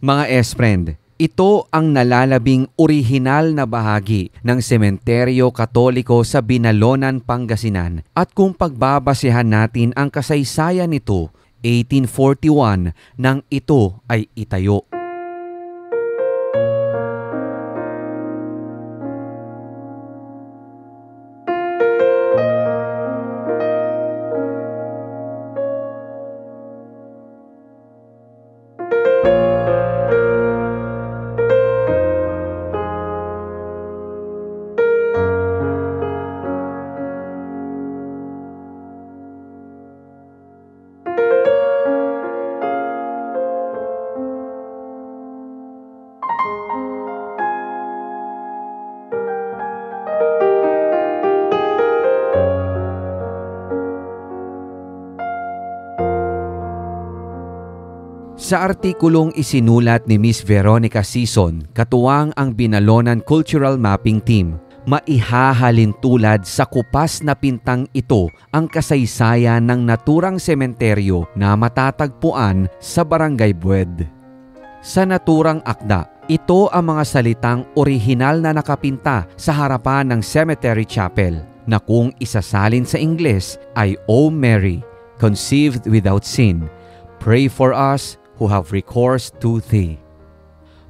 Mga S-friend, ito ang nalalabing orihinal na bahagi ng Sementeryo Katoliko sa Binalonan, Pangasinan. At kung pagbabasehan natin ang kasaysayan nito, 1841 nang ito ay itayo. Sa artikulong isinulat ni Miss Veronica Sison, katuwang ang Binalonan Cultural Mapping Team, maihahalin tulad sa kupas na pintang ito ang kasaysayan ng naturang sementeryo na matatagpuan sa Barangay Bued. Sa naturang akda, ito ang mga salitang orihinal na nakapinta sa harapan ng Cemetery Chapel na kung isasalin sa Ingles ay O Mary, conceived without sin, pray for us who have recourse to thee.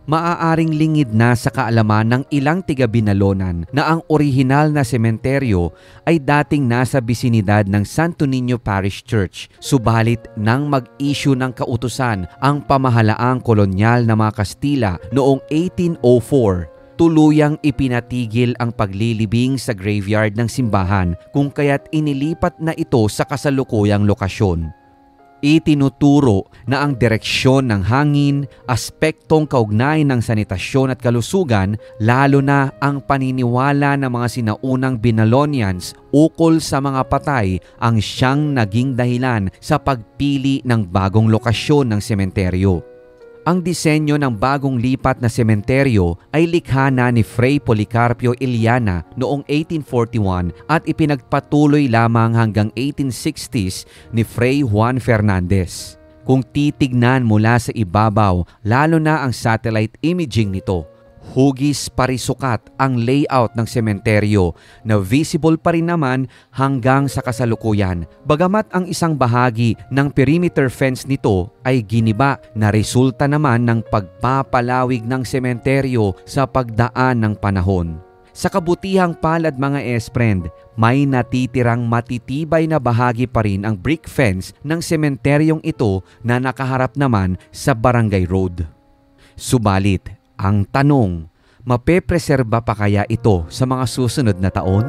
Maaaring lingid na sa kaalaman ng ilang tiga-Binalonan na ang orihinal na sementeryo ay dating nasa bisinidad ng Santo Niño Parish Church, subalit nang mag-issue ng kautusan ang pamahalaang kolonyal na mga Kastila noong 1804, tuluyang ipinatigil ang paglilibing sa graveyard ng simbahan kung kaya't inilipat na ito sa kasalukuyang lokasyon. Itinuturo na ang direksyon ng hangin, aspektong kaugnay ng sanitasyon at kalusugan, lalo na ang paniniwala ng mga sinaunang Binalonians ukol sa mga patay ang siyang naging dahilan sa pagpili ng bagong lokasyon ng sementeryo. Ang disenyo ng bagong lipat na sementeryo ay likha na ni Fray Policarpio Iliana noong 1841 at ipinagpatuloy lamang hanggang 1860s ni Fray Juan Fernandez. Kung titignan mula sa ibabaw, lalo na ang satellite imaging nito, hugis parisukat ang layout ng sementeryo na visible pa rin naman hanggang sa kasalukuyan. Bagamat ang isang bahagi ng perimeter fence nito ay giniba na resulta naman ng pagpapalawig ng sementeryo sa pagdaan ng panahon. Sa kabutihang palad mga S-friend, may natitirang matitibay na bahagi pa rin ang brick fence ng sementeryong ito na nakaharap naman sa Barangay Road. Subalit, ang tanong, mapepreserba pa kaya ito sa mga susunod na taon?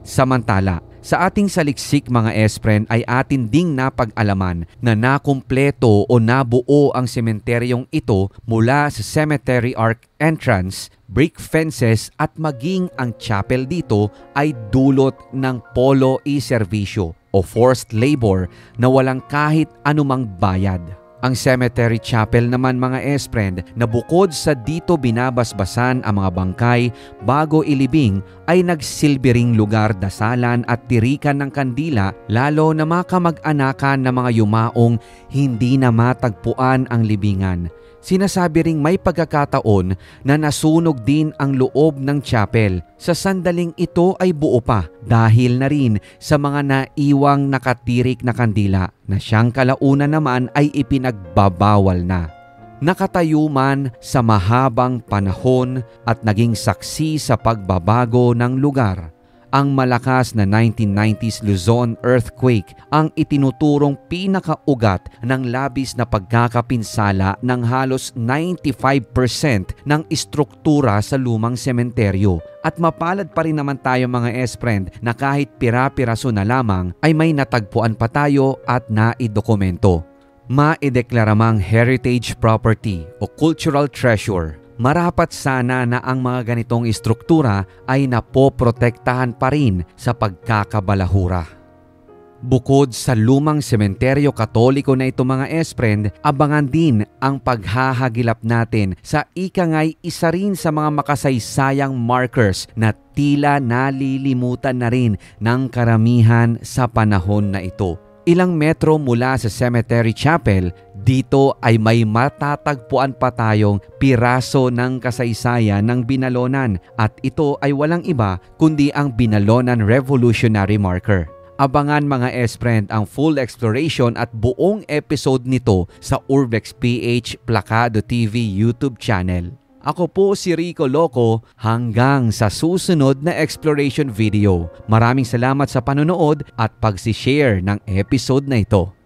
Samantala, sa ating saliksik mga S-friend ay atin ding napag-alaman na nakumpleto o nabuo ang sementeryong ito mula sa Cemetery Arch entrance, brick fences at maging ang chapel dito ay dulot ng polo e-servisyo o forced labor na walang kahit anumang bayad. Ang Cemetery Chapel naman mga S-friend na bukod sa dito binabasbasan ang mga bangkay bago ilibing ay nagsilbing lugar dasalan at tirikan ng kandila lalo na makamag-anakan ng mga yumaong hindi na matagpuan ang libingan. Sinasabi ring may pagkakataon na nasunog din ang loob ng chapel. Sa sandaling ito ay buo pa dahil na rin sa mga naiwang nakatirik na kandila na siyang kalaunan naman ay ipinagbabawal na. Nakatayo man sa mahabang panahon at naging saksi sa pagbabago ng lugar. Ang malakas na 1990s Luzon earthquake ang itinuturong pinakaugat ng labis na pagkakapinsala ng halos 95% ng istruktura sa lumang sementeryo. At mapalad pa rin naman tayo mga S-friend na kahit pira-piraso na lamang ay may natagpuan pa tayo at naidokumento. Maideklaramang heritage property o cultural treasure. Marapat sana na ang mga ganitong istruktura ay napoprotektahan pa rin sa pagkakabalahura. Bukod sa lumang sementeryo katoliko na ito mga S-Friend, abangan din ang paghahagilap natin sa ikangay isa rin sa mga makasaysayang markers na tila nalilimutan na rin ng karamihan sa panahon na ito. Ilang metro mula sa Cemetery Chapel, dito ay may matatagpuan pa tayong piraso ng kasaysayan ng Binalonan at ito ay walang iba kundi ang Binalonan Revolutionary Marker. Abangan mga S-Friend ang full exploration at buong episode nito sa Urbex PH Plakado TV YouTube channel. Ako po si Rico Loco, hanggang sa susunod na exploration video. Maraming salamat sa panonood at pag-share ng episode na ito.